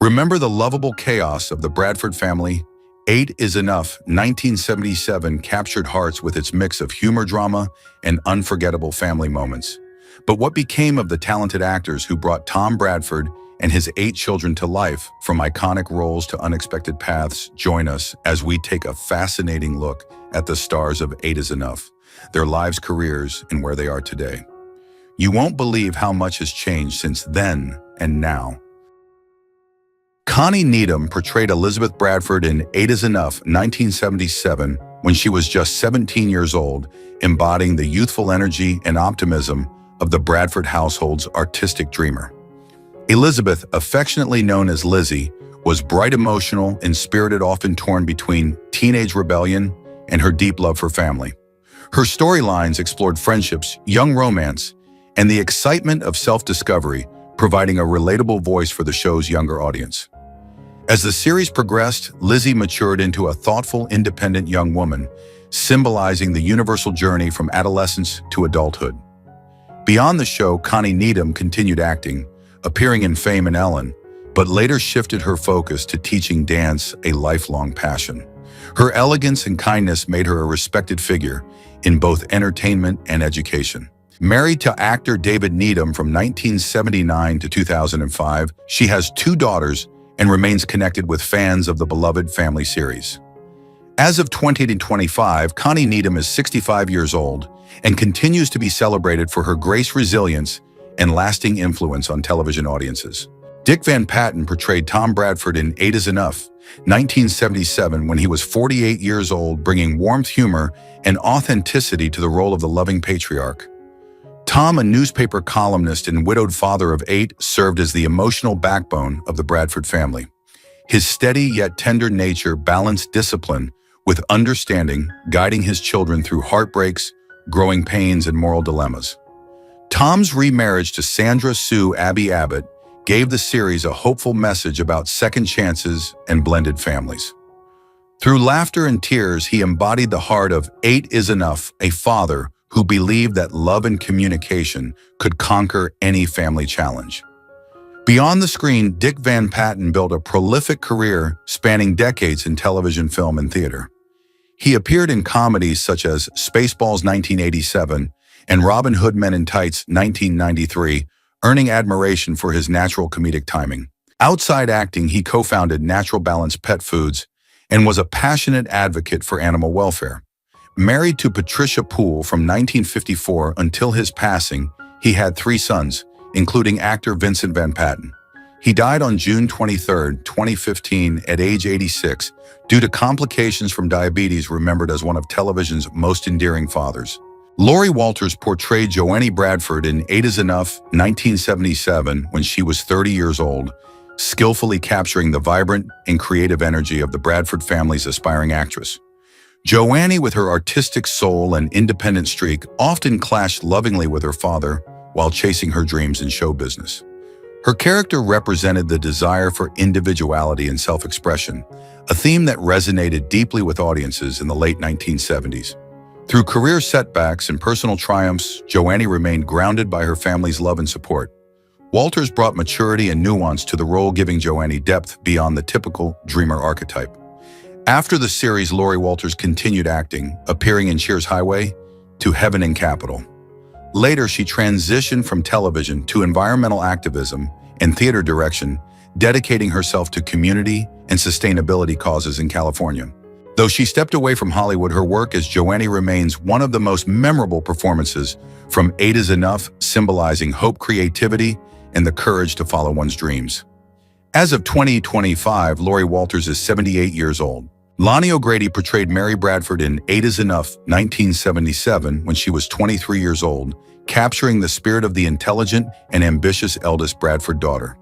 Remember the lovable chaos of the Bradford family? 8 is Enough, 1977 captured hearts with its mix of humor drama and unforgettable family moments. But what became of the talented actors who brought Tom Bradford and his 8 children to life, from iconic roles to unexpected paths? Join us as we take a fascinating look at the stars of 8 is Enough, their lives, careers, and where they are today. You won't believe how much has changed since then and now. Connie Needham portrayed Elizabeth Bradford in 8 is Enough, 1977, when she was just 17 years old, embodying the youthful energy and optimism of the Bradford household's artistic dreamer. Elizabeth, affectionately known as Lizzie, was bright, emotional, and spirited, often torn between teenage rebellion and her deep love for family. Her storylines explored friendships, young romance, and the excitement of self-discovery, providing a relatable voice for the show's younger audience. As the series progressed, Lizzie matured into a thoughtful, independent young woman, symbolizing the universal journey from adolescence to adulthood. Beyond the show, Connie Needham continued acting, appearing in Fame and Ellen, but later shifted her focus to teaching dance, a lifelong passion. Her elegance and kindness made her a respected figure in both entertainment and education. Married to actor David Needham from 1979 to 2005, she has 2 daughters and remains connected with fans of the beloved family series. As of 2025, Connie Needham is 65 years old and continues to be celebrated for her grace, resilience, and lasting influence on television audiences. Dick Van Patten portrayed Tom Bradford in 8 is Enough, 1977, when he was 48 years old, bringing warmth, humor, and authenticity to the role of the loving patriarch. Tom, a newspaper columnist and widowed father of 8, served as the emotional backbone of the Bradford family. His steady yet tender nature balanced discipline with understanding, guiding his children through heartbreaks, growing pains, and moral dilemmas. Tom's remarriage to Sandra Sue Abby Abbott gave the series a hopeful message about second chances and blended families. Through laughter and tears, he embodied the heart of 8 is Enough, a father who believed that love and communication could conquer any family challenge. Beyond the screen, Dick Van Patten built a prolific career spanning decades in television, film, and theater. He appeared in comedies such as Spaceballs 1987 and Robin Hood Men in Tights 1993, earning admiration for his natural comedic timing. Outside acting, he co-founded Natural Balance Pet Foods and was a passionate advocate for animal welfare. Married to Patricia Poole from 1954 until his passing, he had 3 sons, including actor Vincent Van Patten. He died on June 23, 2015, at age 86, due to complications from diabetes, remembered as one of television's most endearing fathers. Laurie Walters portrayed Joanie Bradford in 8 is Enough, 1977, when she was 30 years old, skillfully capturing the vibrant and creative energy of the Bradford family's aspiring actress. Joanie, with her artistic soul and independent streak, often clashed lovingly with her father while chasing her dreams in show business. Her character represented the desire for individuality and self-expression, a theme that resonated deeply with audiences in the late 1970s. Through career setbacks and personal triumphs, Joanie remained grounded by her family's love and support. Walters brought maturity and nuance to the role, giving Joanie depth beyond the typical dreamer archetype. After the series, Laurie Walters continued acting, appearing in Cheers Highway to Heaven and Capital. Later, she transitioned from television to environmental activism and theater direction, dedicating herself to community and sustainability causes in California. Though she stepped away from Hollywood, her work as Joanie remains one of the most memorable performances from 8 is Enough, symbolizing hope, creativity, and the courage to follow one's dreams. As of 2025, Laurie Walters is 78 years old. Lonnie O'Grady portrayed Mary Bradford in 8 is Enough, 1977, when she was 23 years old, capturing the spirit of the intelligent and ambitious eldest Bradford daughter.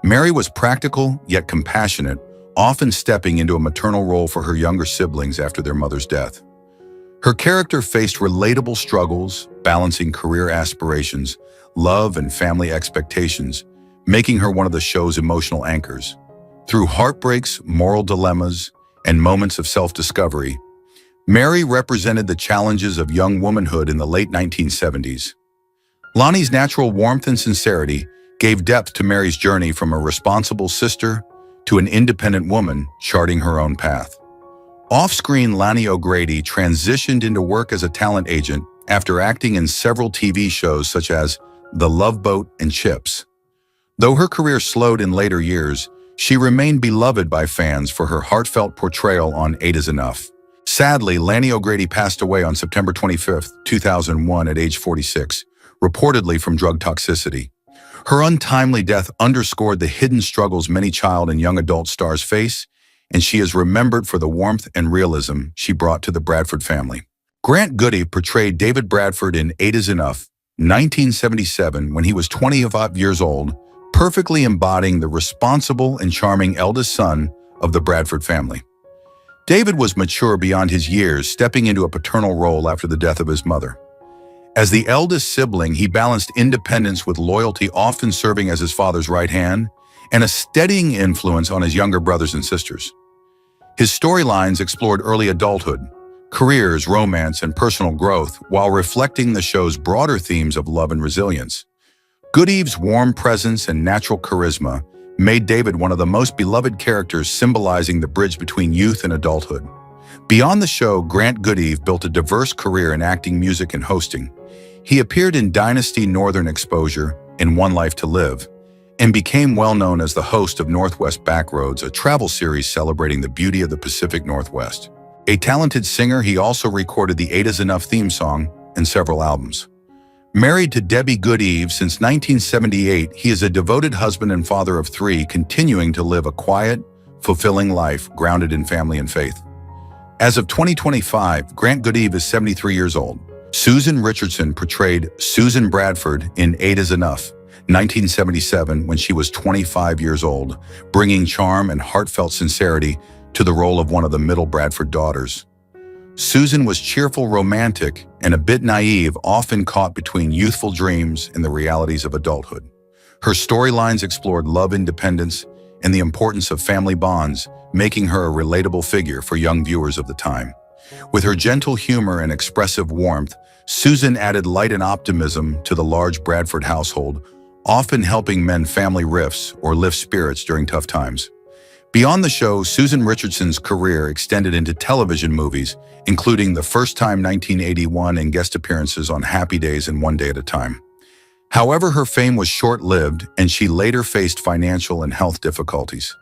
Mary was practical yet compassionate, often stepping into a maternal role for her younger siblings after their mother's death. Her character faced relatable struggles, balancing career aspirations, love, and family expectations, making her one of the show's emotional anchors. Through heartbreaks, moral dilemmas, and moments of self-discovery, Mary represented the challenges of young womanhood in the late 1970s. Lonnie's natural warmth and sincerity gave depth to Mary's journey from a responsible sister to an independent woman charting her own path. Off-screen, Lani O'Grady transitioned into work as a talent agent after acting in several TV shows such as The Love Boat and Chips. Though her career slowed in later years, she remained beloved by fans for her heartfelt portrayal on 8 is Enough. Sadly, Lani O'Grady passed away on September 25, 2001 at age 46, reportedly from drug toxicity. Her untimely death underscored the hidden struggles many child and young adult stars face, and she is remembered for the warmth and realism she brought to the Bradford family. Grant Goodeve portrayed David Bradford in 8 is Enough, 1977, when he was 25 years old, perfectly embodying the responsible and charming eldest son of the Bradford family. David was mature beyond his years, stepping into a paternal role after the death of his mother. As the eldest sibling, he balanced independence with loyalty, often serving as his father's right hand, and a steadying influence on his younger brothers and sisters. His storylines explored early adulthood, careers, romance, and personal growth, while reflecting the show's broader themes of love and resilience. Goodeve's warm presence and natural charisma made David one of the most beloved characters, symbolizing the bridge between youth and adulthood. Beyond the show, Grant Goodeve built a diverse career in acting, music, and hosting. He appeared in Dynasty, Northern Exposure, and One Life to Live, and became well known as the host of Northwest Backroads, a travel series celebrating the beauty of the Pacific Northwest. A talented singer, he also recorded the 8 is Enough theme song and several albums. Married to Debbie Goodeve since 1978, he is a devoted husband and father of 3, continuing to live a quiet, fulfilling life grounded in family and faith. As of 2025, Grant Goodeve is 73 years old. Susan Richardson portrayed Susan Bradford in 8 is Enough, 1977, when she was 25 years old, bringing charm and heartfelt sincerity to the role of one of the middle Bradford daughters. Susan was cheerful, romantic, and a bit naive, often caught between youthful dreams and the realities of adulthood. Her storylines explored love, independence, and the importance of family bonds, making her a relatable figure for young viewers of the time. With her gentle humor and expressive warmth, Susan added light and optimism to the large Bradford household, often helping mend family rifts or lift spirits during tough times. Beyond the show, Susan Richardson's career extended into television movies, including The First Time 1981 and guest appearances on Happy Days and One Day at a Time. However, her fame was short-lived, and she later faced financial and health difficulties.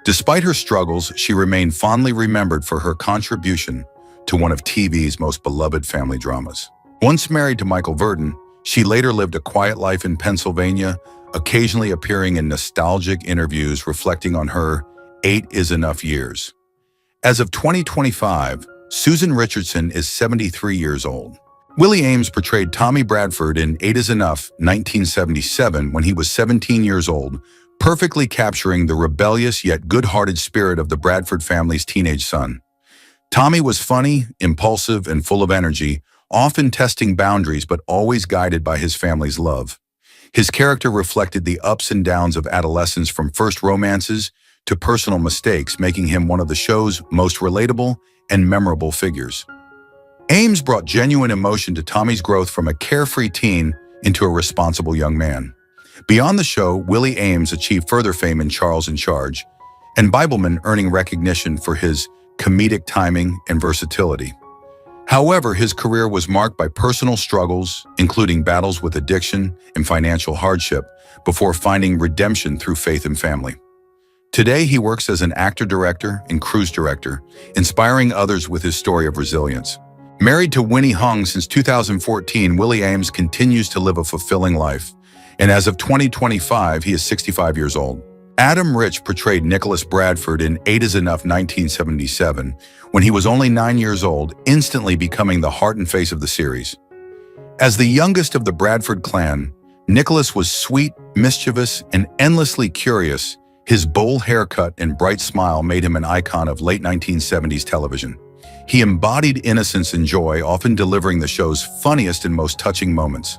Despite her struggles, she remained fondly remembered for her contribution to one of TV's most beloved family dramas. Once married to Michael Verdon, she later lived a quiet life in Pennsylvania, occasionally appearing in nostalgic interviews reflecting on her 8 is Enough years. As of 2025, Susan Richardson is 73 years old. Willie Aames portrayed Tommy Bradford in 8 is Enough, 1977, when he was 17 years old, perfectly capturing the rebellious yet good-hearted spirit of the Bradford family's teenage son. Tommy was funny, impulsive, and full of energy, often testing boundaries but always guided by his family's love. His character reflected the ups and downs of adolescence, from first romances to personal mistakes, making him one of the show's most relatable and memorable figures. Aames brought genuine emotion to Tommy's growth from a carefree teen into a responsible young man. Beyond the show, Willie Aames achieved further fame in Charles in Charge, and Bibleman, earning recognition for his comedic timing and versatility. However, his career was marked by personal struggles, including battles with addiction and financial hardship, before finding redemption through faith and family. Today, he works as an actor, director, and cruise director, inspiring others with his story of resilience. Married to Winnie Hung since 2014, Willie Aames continues to live a fulfilling life, and as of 2025, he is 65 years old. Adam Rich portrayed Nicholas Bradford in 8 is Enough, 1977, when he was only 9 years old, instantly becoming the heart and face of the series. As the youngest of the Bradford clan, Nicholas was sweet, mischievous, and endlessly curious. His bold haircut and bright smile made him an icon of late 1970s television. He embodied innocence and joy, often delivering the show's funniest and most touching moments.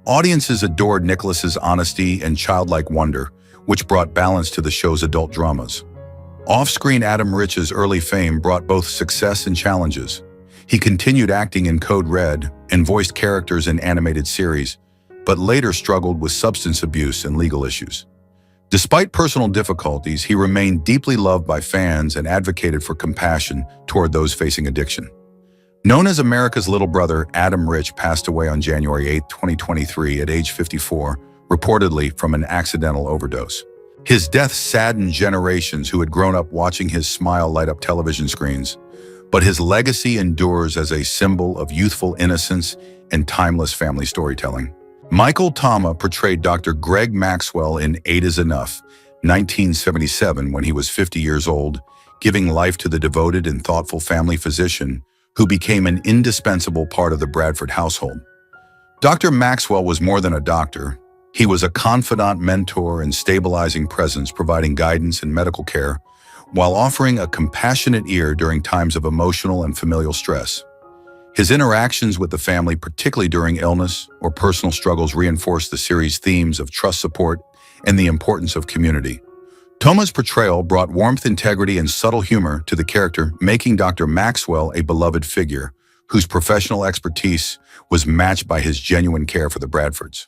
Audiences adored Nicholas's honesty and childlike wonder, which brought balance to the show's adult dramas. Off-screen, Adam Rich's early fame brought both success and challenges. He continued acting in Code Red and voiced characters in animated series, but later struggled with substance abuse and legal issues. Despite personal difficulties, he remained deeply loved by fans and advocated for compassion toward those facing addiction. Known as America's Little Brother, Adam Rich passed away on January 8, 2023 at age 54, reportedly from an accidental overdose. His death saddened generations who had grown up watching his smile light up television screens, but his legacy endures as a symbol of youthful innocence and timeless family storytelling. Michael Tama portrayed Dr. Greg Maxwell in 8 is Enough, 1977, when he was 50 years old, giving life to the devoted and thoughtful family physician who became an indispensable part of the Bradford household. Dr. Maxwell was more than a doctor. He was a confidant, mentor, and stabilizing presence, providing guidance and medical care, while offering a compassionate ear during times of emotional and familial stress. His interactions with the family, particularly during illness or personal struggles, reinforced the series' themes of trust, support, and the importance of community. Toma's portrayal brought warmth, integrity, and subtle humor to the character, making Dr. Maxwell a beloved figure whose professional expertise was matched by his genuine care for the Bradfords.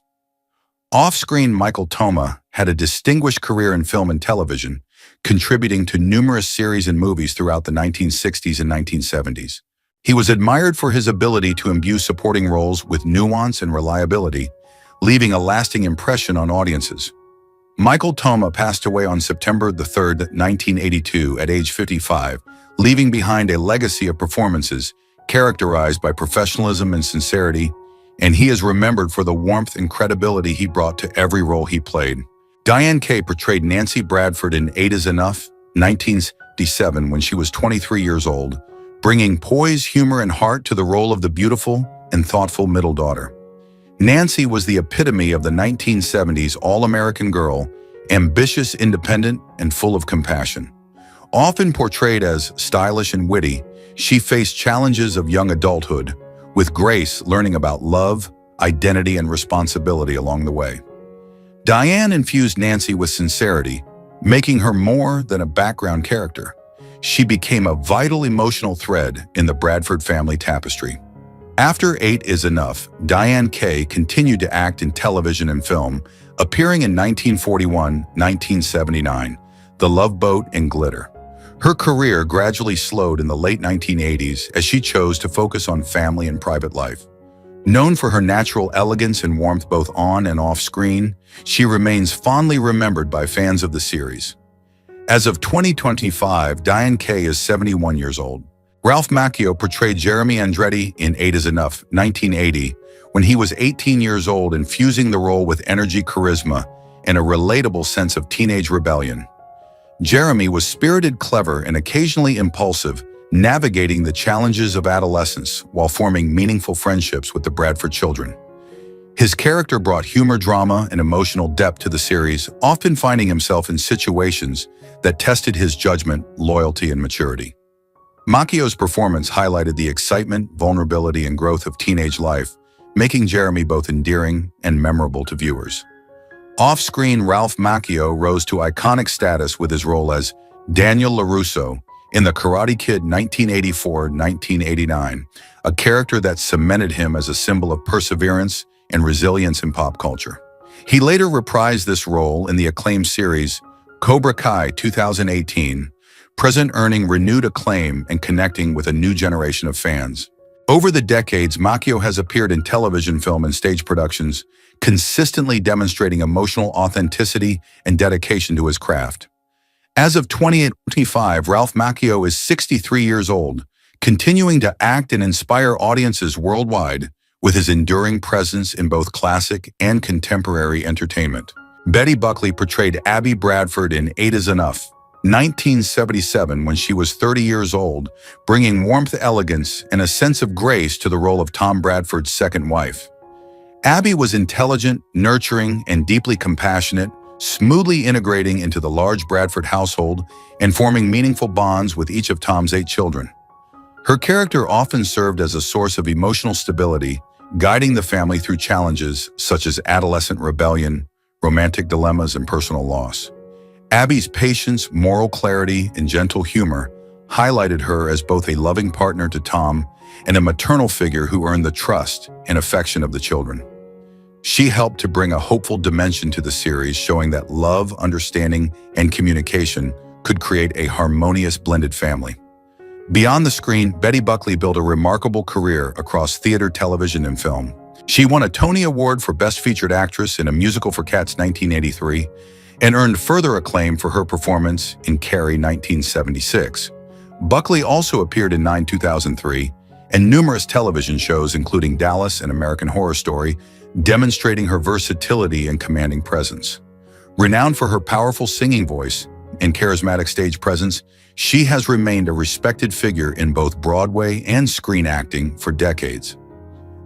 Off-screen, Michael Toma had a distinguished career in film and television, contributing to numerous series and movies throughout the 1960s and 1970s. He was admired for his ability to imbue supporting roles with nuance and reliability, leaving a lasting impression on audiences. Michael Toma passed away on September 3, 1982, at age 55, leaving behind a legacy of performances characterized by professionalism and sincerity, and he is remembered for the warmth and credibility he brought to every role he played. Diane Kaye portrayed Nancy Bradford in 8 is Enough, 1977, when she was 23 years old, bringing poise, humor, and heart to the role of the beautiful and thoughtful middle daughter. Nancy was the epitome of the 1970s all-American girl, ambitious, independent, and full of compassion. Often portrayed as stylish and witty, she faced challenges of young adulthood, with grace, learning about love, identity, and responsibility along the way. Diane infused Nancy with sincerity, making her more than a background character. She became a vital emotional thread in the Bradford family tapestry. After 8 is Enough, Diane Kaye continued to act in television and film, appearing in 1941, 1979, The Love Boat, and Glitter. Her career gradually slowed in the late 1980s as she chose to focus on family and private life. Known for her natural elegance and warmth both on and off screen, she remains fondly remembered by fans of the series. As of 2025, Diane Kaye is 71 years old. Ralph Macchio portrayed Jeremy Andretti in 8 is Enough, 1980, when he was 18 years old, infusing the role with energy, charisma, and a relatable sense of teenage rebellion. Jeremy was spirited, clever, and occasionally impulsive, navigating the challenges of adolescence while forming meaningful friendships with the Bradford children. His character brought humor, drama, and emotional depth to the series, often finding himself in situations that tested his judgment, loyalty, and maturity. Macchio's performance highlighted the excitement, vulnerability, and growth of teenage life, making Jeremy both endearing and memorable to viewers. Off-screen, Ralph Macchio rose to iconic status with his role as Daniel LaRusso in The Karate Kid 1984-1989, a character that cemented him as a symbol of perseverance and resilience in pop culture. He later reprised this role in the acclaimed series Cobra Kai 2018, earning renewed acclaim and connecting with a new generation of fans. Over the decades, Macchio has appeared in television, film, and stage productions, consistently demonstrating emotional authenticity and dedication to his craft. As of 2025, Ralph Macchio is 63 years old, continuing to act and inspire audiences worldwide with his enduring presence in both classic and contemporary entertainment. Betty Buckley portrayed Abby Bradford in 8 is Enough, 1977, when she was 30 years old, bringing warmth, elegance, and a sense of grace to the role of Tom Bradford's second wife. Abby was intelligent, nurturing, and deeply compassionate, smoothly integrating into the large Bradford household and forming meaningful bonds with each of Tom's 8 children. Her character often served as a source of emotional stability, guiding the family through challenges such as adolescent rebellion, romantic dilemmas, and personal loss. Abby's patience, moral clarity, and gentle humor highlighted her as both a loving partner to Tom and a maternal figure who earned the trust and affection of the children. She helped to bring a hopeful dimension to the series, showing that love, understanding, and communication could create a harmonious blended family. Beyond the screen, Betty Buckley built a remarkable career across theater, television, and film. She won a Tony Award for Best Featured Actress in A Musical for Cats 1983 and earned further acclaim for her performance in Carrie 1976. Buckley also appeared in 9 2003 and numerous television shows including Dallas and American Horror Story, demonstrating her versatility and commanding presence. Renowned for her powerful singing voice and charismatic stage presence, she has remained a respected figure in both Broadway and screen acting for decades.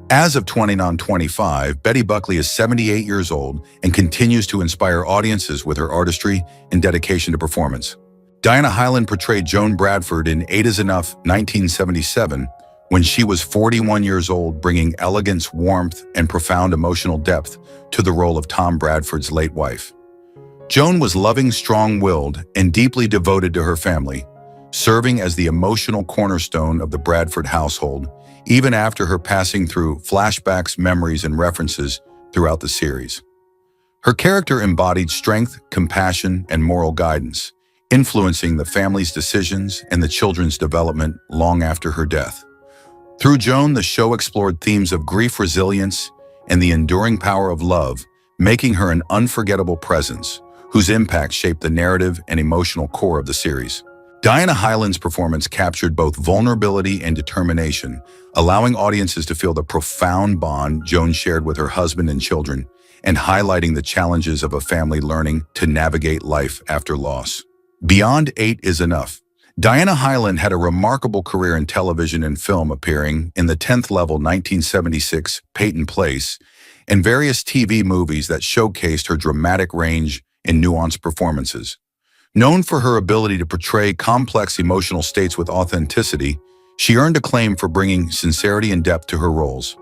As of 2025, Betty Buckley is 78 years old and continues to inspire audiences with her artistry and dedication to performance. Diana Hyland portrayed Joan Bradford in 8 is Enough 1977 when she was 41 years old, bringing elegance, warmth, and profound emotional depth to the role of Tom Bradford's late wife. Joan was loving, strong-willed, and deeply devoted to her family, serving as the emotional cornerstone of the Bradford household, even after her passing through flashbacks, memories, and references throughout the series. Her character embodied strength, compassion, and moral guidance, influencing the family's decisions and the children's development long after her death. Through Joan, the show explored themes of grief, resilience, and the enduring power of love, making her an unforgettable presence, whose impact shaped the narrative and emotional core of the series. Diana Hyland's performance captured both vulnerability and determination, allowing audiences to feel the profound bond Joan shared with her husband and children, and highlighting the challenges of a family learning to navigate life after loss. Beyond 8 is Enough, Diana Hyland had a remarkable career in television and film, appearing in The 10th Level 1976, Peyton Place, and various TV movies that showcased her dramatic range and nuanced performances. Known for her ability to portray complex emotional states with authenticity, she earned acclaim for bringing sincerity and depth to her roles.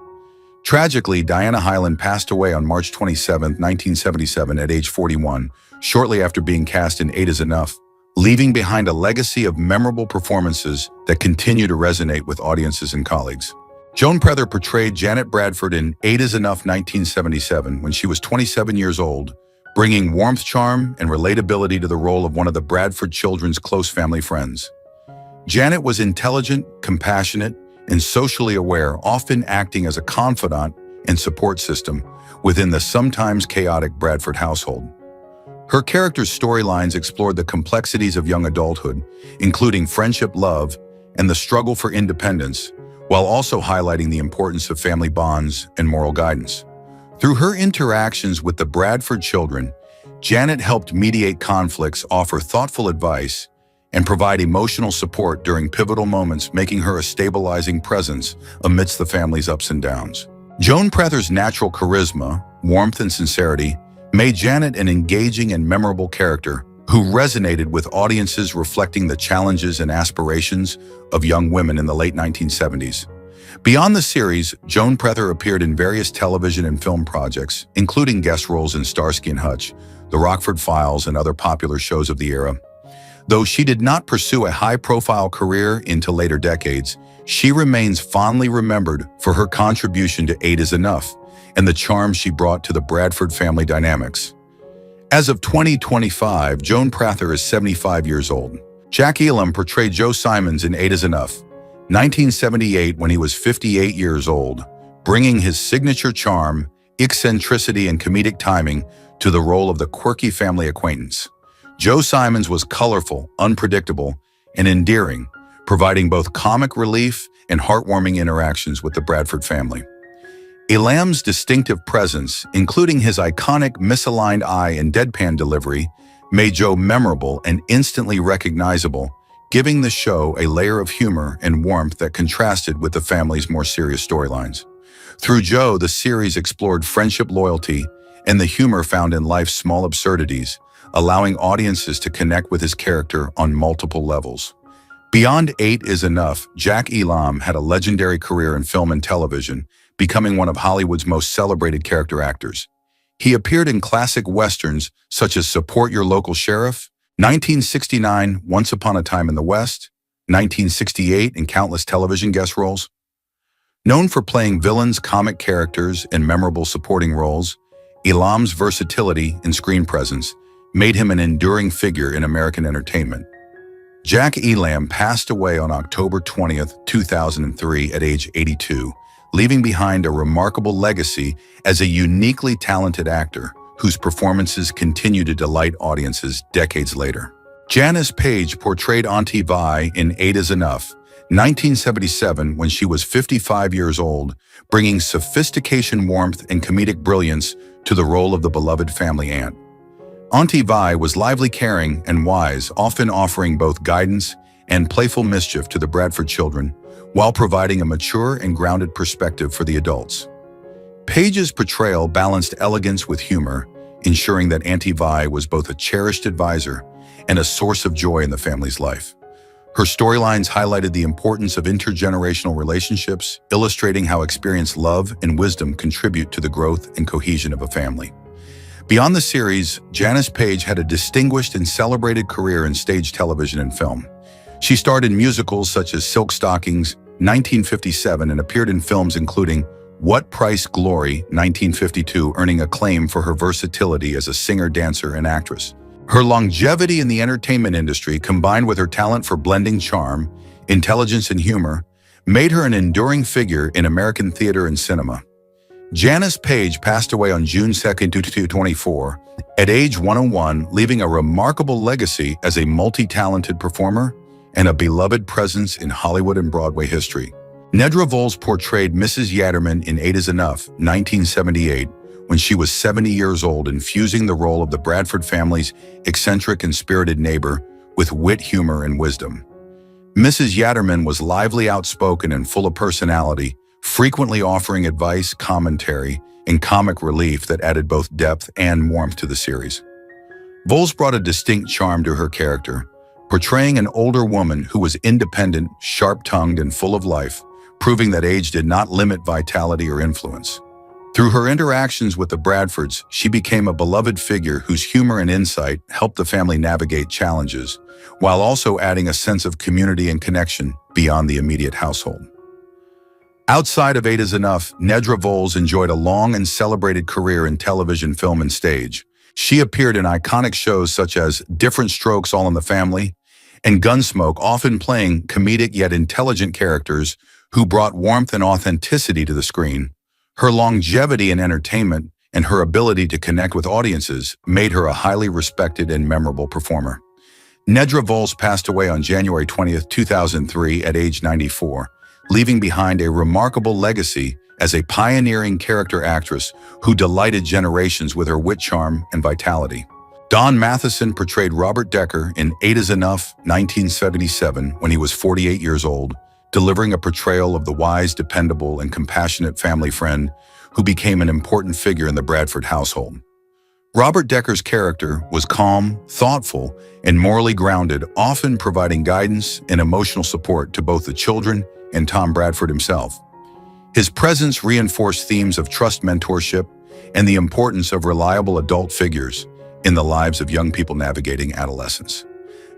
Tragically, Diana Hyland passed away on March 27, 1977 at age 41, shortly after being cast in 8 is Enough, leaving behind a legacy of memorable performances that continue to resonate with audiences and colleagues. Joan Prather portrayed Janet Bradford in 8 is Enough 1977 when she was 27 years old, bringing warmth, charm, and relatability to the role of one of the Bradford children's close family friends. Janet was intelligent, compassionate, and socially aware, often acting as a confidant and support system within the sometimes chaotic Bradford household. Her character's storylines explored the complexities of young adulthood, including friendship, love, and the struggle for independence, while also highlighting the importance of family bonds and moral guidance. Through her interactions with the Bradford children, Janet helped mediate conflicts, offer thoughtful advice, and provide emotional support during pivotal moments, making her a stabilizing presence amidst the family's ups and downs. Joan Prather's natural charisma, warmth, and sincerity made Janet an engaging and memorable character who resonated with audiences, reflecting the challenges and aspirations of young women in the late 1970s. Beyond the series, Joan Prather appeared in various television and film projects, including guest roles in Starsky and Hutch, The Rockford Files, and other popular shows of the era. Though she did not pursue a high-profile career into later decades, she remains fondly remembered for her contribution to 8 is Enough and the charm she brought to the Bradford family dynamics. As of 2025, Joan Prather is 75 years old. Jack Elam portrayed Joe Simons in 8 is Enough 1978 when he was 58 years old, bringing his signature charm, eccentricity, and comedic timing to the role of the quirky family acquaintance. Joe Simons was colorful, unpredictable, and endearing, providing both comic relief and heartwarming interactions with the Bradford family. Elam's distinctive presence, including his iconic misaligned eye and deadpan delivery, made Joe memorable and instantly recognizable, giving the show a layer of humor and warmth that contrasted with the family's more serious storylines. Through Joe, the series explored friendship, loyalty, and the humor found in life's small absurdities, allowing audiences to connect with his character on multiple levels. Beyond 8 is Enough, Jack Elam had a legendary career in film and television, becoming one of Hollywood's most celebrated character actors. He appeared in classic westerns such as Support Your Local Sheriff, 1969, Once Upon a Time in the West, 1968, and countless television guest roles. Known for playing villains, comic characters, and memorable supporting roles, Elam's versatility and screen presence made him an enduring figure in American entertainment. Jack Elam passed away on October 20th, 2003 at age 82, leaving behind a remarkable legacy as a uniquely talented actor whose performances continue to delight audiences decades later. Janice Page portrayed Auntie Vi in 8 is Enough, 1977, when she was 55 years old, bringing sophistication, warmth, and comedic brilliance to the role of the beloved family aunt. Auntie Vi was lively, caring, and wise, often offering both guidance and playful mischief to the Bradford children, while providing a mature and grounded perspective for the adults. Page's portrayal balanced elegance with humor, ensuring that Auntie Vi was both a cherished advisor and a source of joy in the family's life. Her storylines highlighted the importance of intergenerational relationships, illustrating how experience, love, and wisdom contribute to the growth and cohesion of a family. Beyond the series, Janice Page had a distinguished and celebrated career in stage television and film. She starred in musicals such as Silk Stockings, 1957, and appeared in films including What Price Glory, 1952, earning acclaim for her versatility as a singer, dancer, and actress. Her longevity in the entertainment industry, combined with her talent for blending charm, intelligence, and humor, made her an enduring figure in American theater and cinema. Janice Page passed away on June 2nd, 2024, at age 101, leaving a remarkable legacy as a multi-talented performer and a beloved presence in Hollywood and Broadway history. Nedra Voles portrayed Mrs. Yatterman in 8 is Enough, 1978, when she was 70 years old, infusing the role of the Bradford family's eccentric and spirited neighbor with wit, humor, and wisdom. Mrs. Yatterman was lively, outspoken, and full of personality, frequently offering advice, commentary, and comic relief that added both depth and warmth to the series. Voles brought a distinct charm to her character, portraying an older woman who was independent, sharp-tongued, and full of life, proving that age did not limit vitality or influence. Through her interactions with the Bradfords, she became a beloved figure whose humor and insight helped the family navigate challenges, while also adding a sense of community and connection beyond the immediate household. Outside of 8 is Enough, Nedra Voles enjoyed a long and celebrated career in television, film, and stage. She appeared in iconic shows such as Different Strokes, All in the Family, and Gunsmoke, often playing comedic yet intelligent characters who brought warmth and authenticity to the screen. Her longevity in entertainment and her ability to connect with audiences made her a highly respected and memorable performer. Nedra Voles passed away on January 20th, 2003 at age 94, leaving behind a remarkable legacy as a pioneering character actress who delighted generations with her wit, charm, and vitality. Don Matheson portrayed Robert Decker in 8 is Enough, 1977, when he was 48 years old, delivering a portrayal of the wise, dependable, and compassionate family friend who became an important figure in the Bradford household. Robert Decker's character was calm, thoughtful, and morally grounded, often providing guidance and emotional support to both the children and Tom Bradford himself. His presence reinforced themes of trust, mentorship, and the importance of reliable adult figures in the lives of young people navigating adolescence.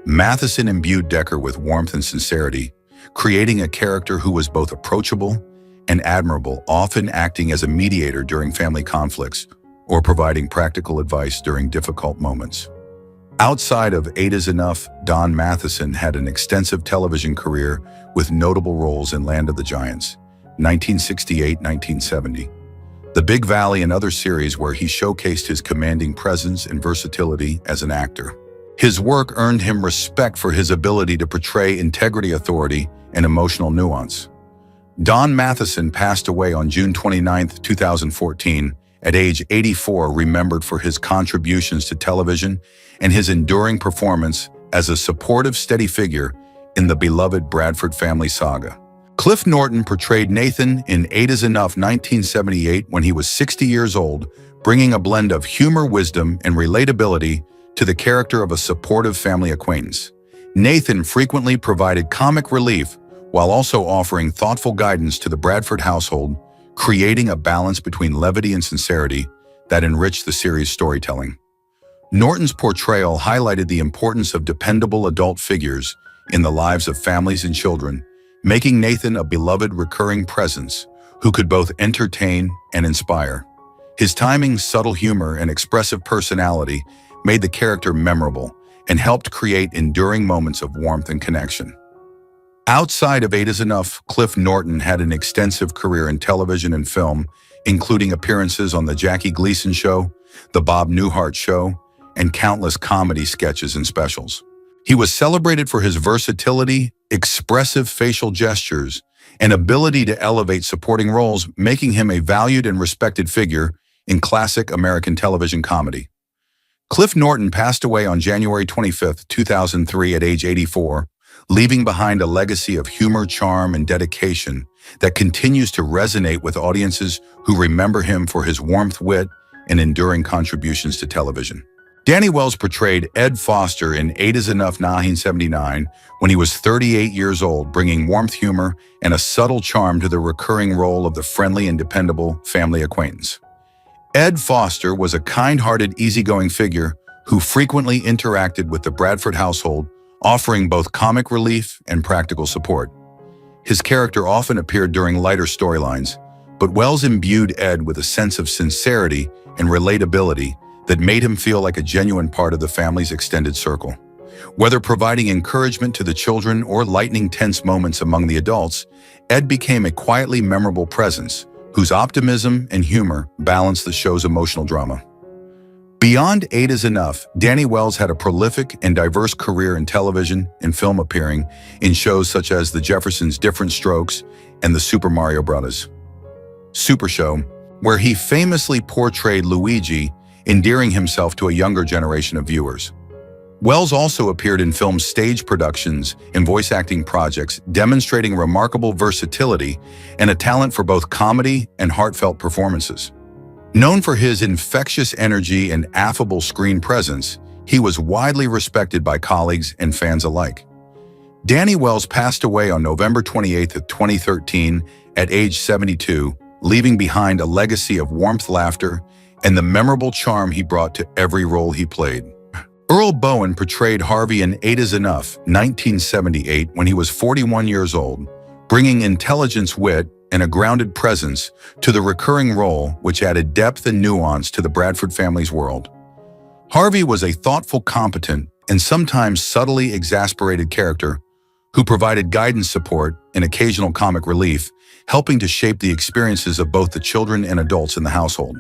Matheson imbued Decker with warmth and sincerity, creating a character who was both approachable and admirable, often acting as a mediator during family conflicts or providing practical advice during difficult moments. Outside of 8 is Enough, Don Matheson had an extensive television career with notable roles in Land of the Giants, 1968-1970, The Big Valley, and other series where he showcased his commanding presence and versatility as an actor. His work earned him respect for his ability to portray integrity, authority, and emotional nuance. Don Matheson passed away on June 29, 2014, at age 84, remembered for his contributions to television and his enduring performance as a supportive, steady figure in the beloved Bradford family saga. Cliff Norton portrayed Nathan in 8 is Enough, 1978, when he was 60 years old, bringing a blend of humor, wisdom, and relatability to the character of a supportive family acquaintance. Nathan frequently provided comic relief while also offering thoughtful guidance to the Bradford household, creating a balance between levity and sincerity that enriched the series' storytelling. Norton's portrayal highlighted the importance of dependable adult figures in the lives of families and children, making Nathan a beloved recurring presence who could both entertain and inspire. His timing, subtle humor, and expressive personality made the character memorable and helped create enduring moments of warmth and connection. Outside of Eight is Enough, Cliff Norton had an extensive career in television and film, including appearances on The Jackie Gleason Show, The Bob Newhart Show, and countless comedy sketches and specials. He was celebrated for his versatility, expressive facial gestures, and ability to elevate supporting roles, making him a valued and respected figure in classic American television comedy. Cliff Norton passed away on January 25, 2003 at age 84, leaving behind a legacy of humor, charm, and dedication that continues to resonate with audiences who remember him for his warmth, wit, and enduring contributions to television. Danny Wells portrayed Ed Foster in Eight is Enough 1979 when he was 38 years old, bringing warmth, humor, and a subtle charm to the recurring role of the friendly and dependable family acquaintance. Ed Foster was a kind-hearted, easygoing figure who frequently interacted with the Bradford household, offering both comic relief and practical support. His character often appeared during lighter storylines, but Wells imbued Ed with a sense of sincerity and relatability that made him feel like a genuine part of the family's extended circle. Whether providing encouragement to the children or lightening tense moments among the adults, Ed became a quietly memorable presence whose optimism and humor balanced the show's emotional drama. Beyond Eight is Enough, Danny Wells had a prolific and diverse career in television and film, appearing in shows such as The Jeffersons' Different Strokes and The Super Mario Bros. Super Show, where he famously portrayed Luigi, endearing himself to a younger generation of viewers. Wells also appeared in film stage productions and voice acting projects, demonstrating remarkable versatility and a talent for both comedy and heartfelt performances. Known for his infectious energy and affable screen presence, he was widely respected by colleagues and fans alike. Danny Wells passed away on November 28, 2013 at age 72, leaving behind a legacy of warmth, laughter, and the memorable charm he brought to every role he played. Earl Boen portrayed Harvey in Eight is Enough 1978 when he was 41 years old, bringing intelligence, wit, and a grounded presence to the recurring role, which added depth and nuance to the Bradford family's world. Harvey was a thoughtful, competent, and sometimes subtly exasperated character who provided guidance, support, and occasional comic relief, helping to shape the experiences of both the children and adults in the household.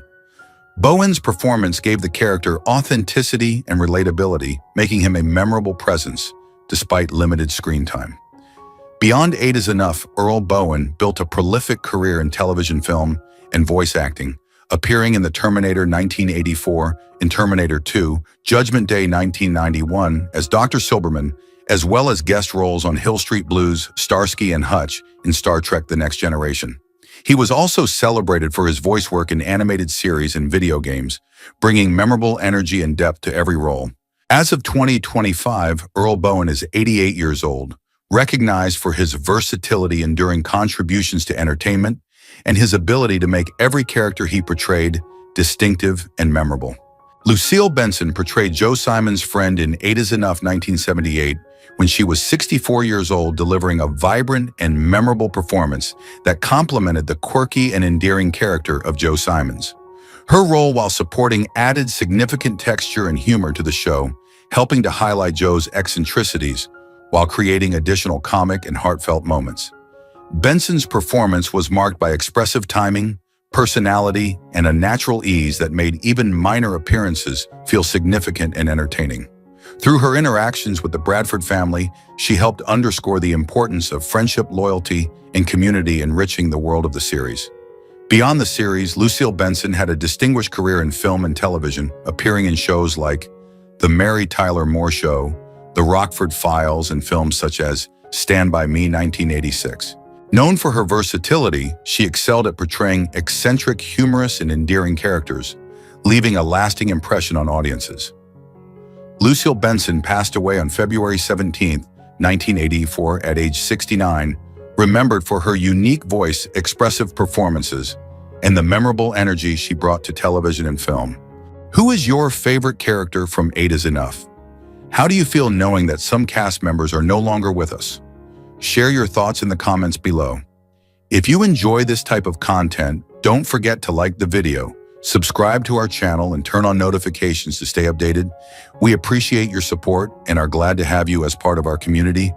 Bowen's performance gave the character authenticity and relatability, making him a memorable presence despite limited screen time. Beyond Eight is Enough, Earl Boen built a prolific career in television, film, and voice acting, appearing in The Terminator 1984 and Terminator 2, Judgment Day 1991 as Dr. Silberman, as well as guest roles on Hill Street Blues, Starsky and Hutch in Star Trek: The Next Generation. He was also celebrated for his voice work in animated series and video games, bringing memorable energy and depth to every role. As of 2025, Earl Boen is 88 years old, recognized for his versatility, enduring contributions to entertainment, and his ability to make every character he portrayed distinctive and memorable. Lucille Benson portrayed Joe Simon's friend in Eight is Enough 1978 when she was 64 years old, delivering a vibrant and memorable performance that complemented the quirky and endearing character of Joe Simons. Her role, while supporting, added significant texture and humor to the show, helping to highlight Joe's eccentricities while creating additional comic and heartfelt moments. Benson's performance was marked by expressive timing, personality, and a natural ease that made even minor appearances feel significant and entertaining. Through her interactions with the Bradford family, she helped underscore the importance of friendship, loyalty, and community, enriching the world of the series. Beyond the series, Lucille Benson had a distinguished career in film and television, appearing in shows like The Mary Tyler Moore Show, The Rockford Files, and films such as Stand By Me 1986. Known for her versatility, she excelled at portraying eccentric, humorous, and endearing characters, leaving a lasting impression on audiences. Lucille Benson passed away on February 17, 1984 at age 69, remembered for her unique voice, expressive performances, and the memorable energy she brought to television and film. Who is your favorite character from Eight is Enough? How do you feel knowing that some cast members are no longer with us? Share your thoughts in the comments below. If you enjoy this type of content, don't forget to like the video, subscribe to our channel, and turn on notifications to stay updated. We appreciate your support and are glad to have you as part of our community.